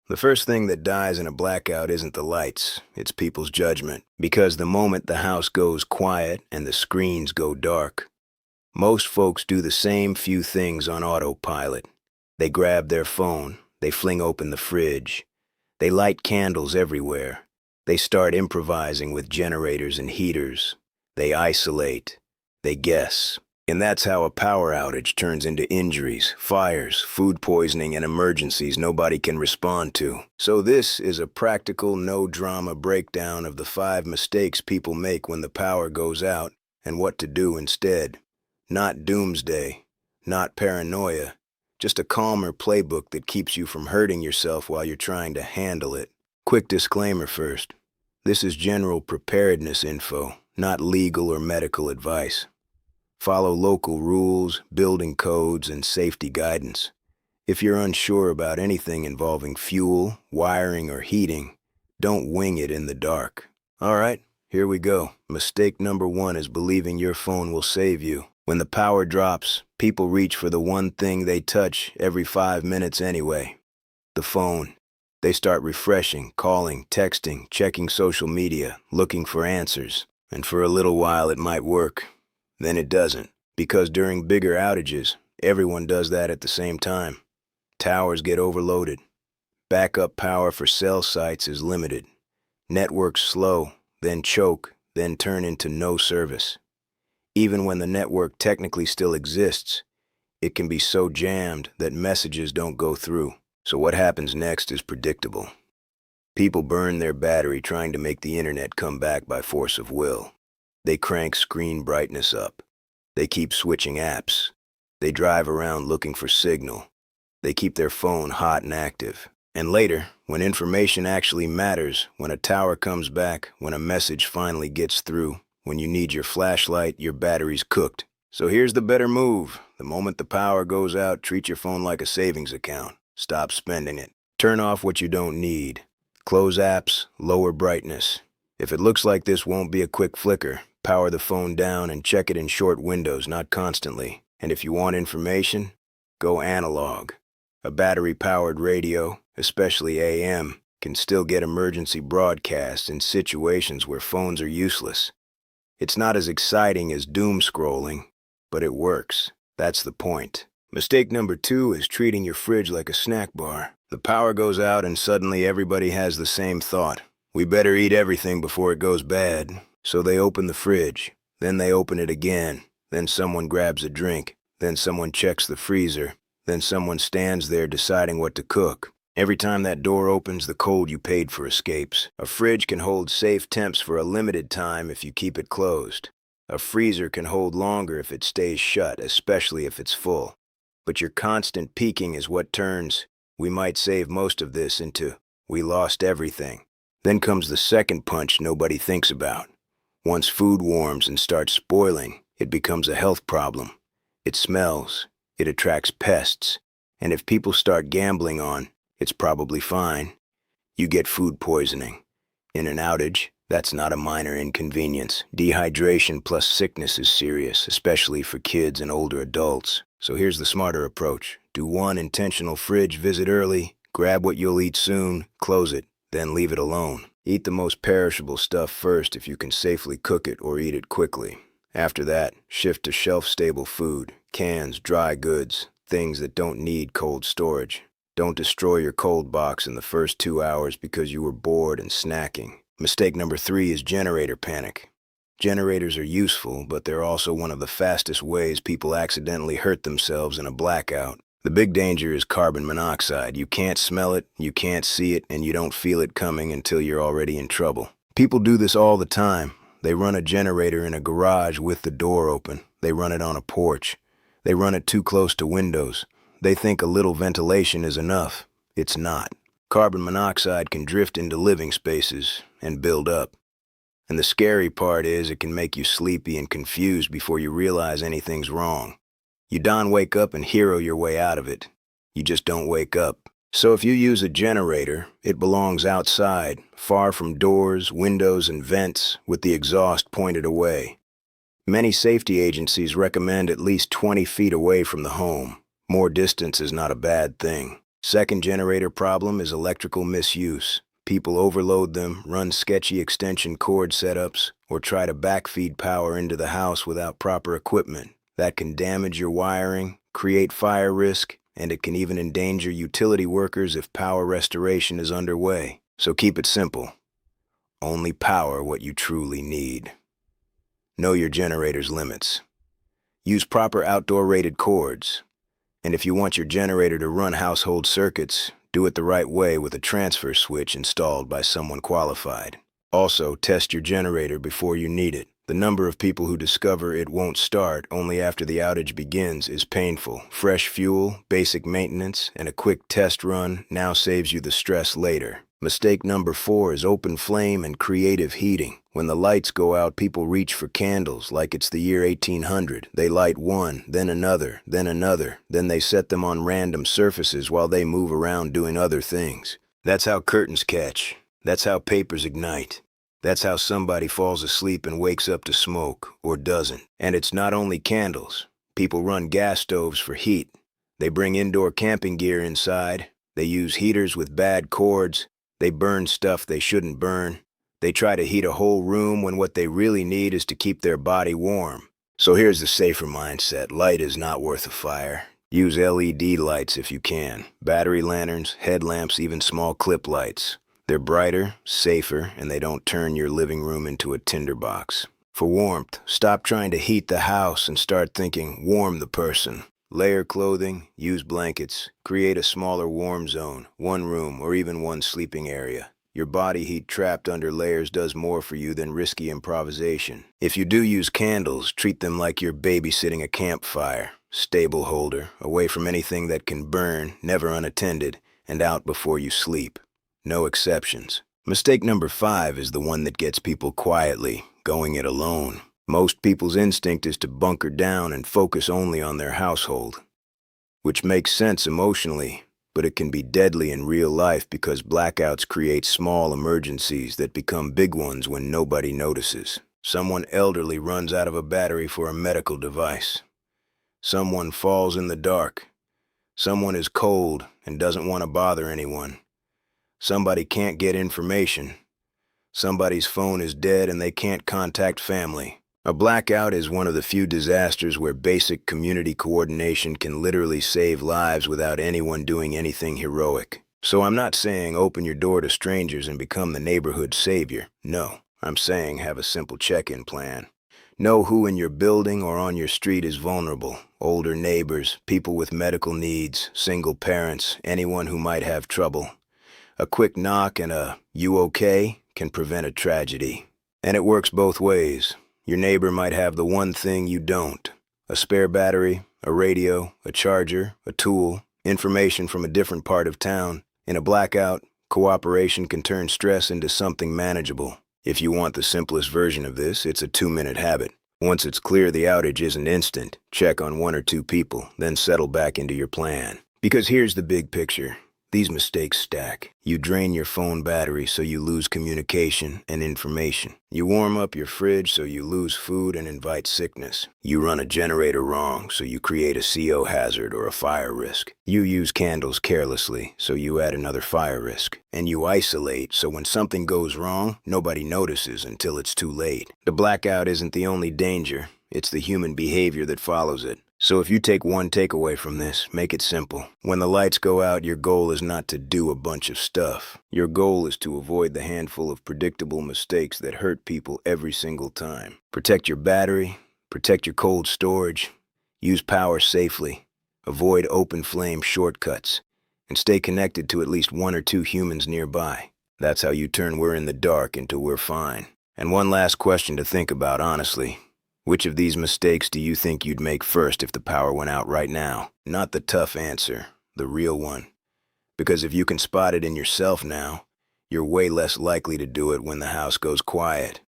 The first thing that dies in a blackout isn't the lights, it's people's judgment. Because the moment the house goes quiet and the screens go dark, most folks do the same few things on autopilot. They grab their phone, they fling open the fridge, they light candles everywhere, they start improvising with generators and heaters, they isolate, they guess. And that's how a power outage turns into injuries, fires, food poisoning, and emergencies nobody can respond to. So this is a practical, no-drama breakdown of the 5 mistakes people make when the power goes out and what to do instead. Not doomsday, not paranoia, just a calmer playbook that keeps you from hurting yourself while you're trying to handle it. Quick disclaimer first. This is general preparedness info, not legal or medical advice. Follow local rules, building codes, and safety guidance. If you're unsure about anything involving fuel, wiring, or heating, don't wing it in the dark. All right, here we go. Mistake number 1 is believing your phone will save you. When the power drops, people reach for the one thing they touch every 5 minutes anyway. The phone. They start refreshing, calling, texting, checking social media, looking for answers. And for a little while it might work. Then it doesn't, because during bigger outages, everyone does that at the same time. Towers get overloaded. Backup power for cell sites is limited. Networks slow, then choke, then turn into no service. Even when the network technically still exists, it can be so jammed that messages don't go through. So what happens next is predictable. People burn their battery trying to make the internet come back by force of will. They crank screen brightness up. They keep switching apps. They drive around looking for signal. They keep their phone hot and active. And later, when information actually matters, when a tower comes back, when a message finally gets through, when you need your flashlight, your battery's cooked. So here's the better move. The moment the power goes out, treat your phone like a savings account. Stop spending it. Turn off what you don't need. Close apps, lower brightness. If it looks like this won't be a quick flicker, power the phone down and check it in short windows, not constantly. And if you want information, go analog. A battery-powered radio, especially AM, can still get emergency broadcasts in situations where phones are useless. It's not as exciting as doom scrolling, but it works. That's the point. Mistake number 2 is treating your fridge like a snack bar. The power goes out and suddenly everybody has the same thought. We better eat everything before it goes bad. So they open the fridge, then they open it again, then someone grabs a drink, then someone checks the freezer, then someone stands there deciding what to cook. Every time that door opens, the cold you paid for escapes. A fridge can hold safe temps for a limited time if you keep it closed. A freezer can hold longer if it stays shut, especially if it's full. But your constant peeking is what turns, we might save most of this, into, we lost everything. Then comes the second punch nobody thinks about. Once food warms and starts spoiling, it becomes a health problem. It smells, it attracts pests, and if people start gambling on, it's probably fine. You get food poisoning. In an outage, that's not a minor inconvenience. Dehydration plus sickness is serious, especially for kids and older adults. So here's the smarter approach. Do one intentional fridge visit early, grab what you'll eat soon, close it, then leave it alone. Eat the most perishable stuff first if you can safely cook it or eat it quickly. After that, shift to shelf-stable food, cans, dry goods, things that don't need cold storage. Don't destroy your cold box in the first 2 hours because you were bored and snacking. Mistake number 3 is generator panic. Generators are useful, but they're also one of the fastest ways people accidentally hurt themselves in a blackout. The big danger is carbon monoxide. You can't smell it, you can't see it, and you don't feel it coming until you're already in trouble. People do this all the time. They run a generator in a garage with the door open. They run it on a porch. They run it too close to windows. They think a little ventilation is enough. It's not. Carbon monoxide can drift into living spaces and build up. And the scary part is it can make you sleepy and confused before you realize anything's wrong. You don't wake up and hero your way out of it. You just don't wake up. So if you use a generator, it belongs outside, far from doors, windows, and vents, with the exhaust pointed away. Many safety agencies recommend at least 20 feet away from the home. More distance is not a bad thing. Second generator problem is electrical misuse. People overload them, run sketchy extension cord setups, or try to backfeed power into the house without proper equipment. That can damage your wiring, create fire risk, and it can even endanger utility workers if power restoration is underway. So keep it simple. Only power what you truly need. Know your generator's limits. Use proper outdoor rated cords. And if you want your generator to run household circuits, do it the right way with a transfer switch installed by someone qualified. Also, test your generator before you need it. The number of people who discover it won't start only after the outage begins is painful. Fresh fuel, basic maintenance, and a quick test run now saves you the stress later. Mistake number 4 is open flame and creative heating. When the lights go out, people reach for candles like it's the year 1800. They light one, then another, then they set them on random surfaces while they move around doing other things. That's how curtains catch. That's how papers ignite. That's how somebody falls asleep and wakes up to smoke, or doesn't. And it's not only candles. People run gas stoves for heat. They bring indoor camping gear inside. They use heaters with bad cords. They burn stuff they shouldn't burn. They try to heat a whole room when what they really need is to keep their body warm. So here's the safer mindset. Light is not worth a fire. Use LED lights if you can. Battery lanterns, headlamps, even small clip lights. They're brighter, safer, and they don't turn your living room into a tinderbox. For warmth, stop trying to heat the house and start thinking, warm the person. Layer clothing, use blankets, create a smaller warm zone, one room or even one sleeping area. Your body heat trapped under layers does more for you than risky improvisation. If you do use candles, treat them like you're babysitting a campfire. Stable holder, away from anything that can burn, never unattended, and out before you sleep. No exceptions. Mistake number 5 is the one that gets people quietly, going it alone. Most people's instinct is to bunker down and focus only on their household, which makes sense emotionally, but it can be deadly in real life because blackouts create small emergencies that become big ones when nobody notices. Someone elderly runs out of a battery for a medical device. Someone falls in the dark. Someone is cold and doesn't want to bother anyone. Somebody can't get information. Somebody's phone is dead and they can't contact family. A blackout is one of the few disasters where basic community coordination can literally save lives without anyone doing anything heroic. So I'm not saying open your door to strangers and become the neighborhood savior. No, I'm saying have a simple check-in plan. Know who in your building or on your street is vulnerable. Older neighbors, people with medical needs, single parents, anyone who might have trouble. A quick knock and a "you okay?" can prevent a tragedy. And it works both ways. Your neighbor might have the one thing you don't. A spare battery, a radio, a charger, a tool, information from a different part of town. In a blackout, cooperation can turn stress into something manageable. If you want the simplest version of this, it's a 2-minute habit. Once it's clear the outage isn't instant, check on 1 or 2 people, then settle back into your plan. Because here's the big picture. These mistakes stack. You drain your phone battery so you lose communication and information. You warm up your fridge so you lose food and invite sickness. You run a generator wrong so you create a CO hazard or a fire risk. You use candles carelessly so you add another fire risk. And you isolate so when something goes wrong, nobody notices until it's too late. The blackout isn't the only danger. It's the human behavior that follows it. So if you take one takeaway from this, make it simple. When the lights go out, your goal is not to do a bunch of stuff. Your goal is to avoid the handful of predictable mistakes that hurt people every single time. Protect your battery, protect your cold storage, use power safely, avoid open flame shortcuts, and stay connected to at least 1 or 2 humans nearby. That's how you turn "we're in the dark" into "we're fine." And one last question to think about, honestly. Which of these mistakes do you think you'd make first if the power went out right now? Not the tough answer, the real one. Because if you can spot it in yourself now, you're way less likely to do it when the house goes quiet.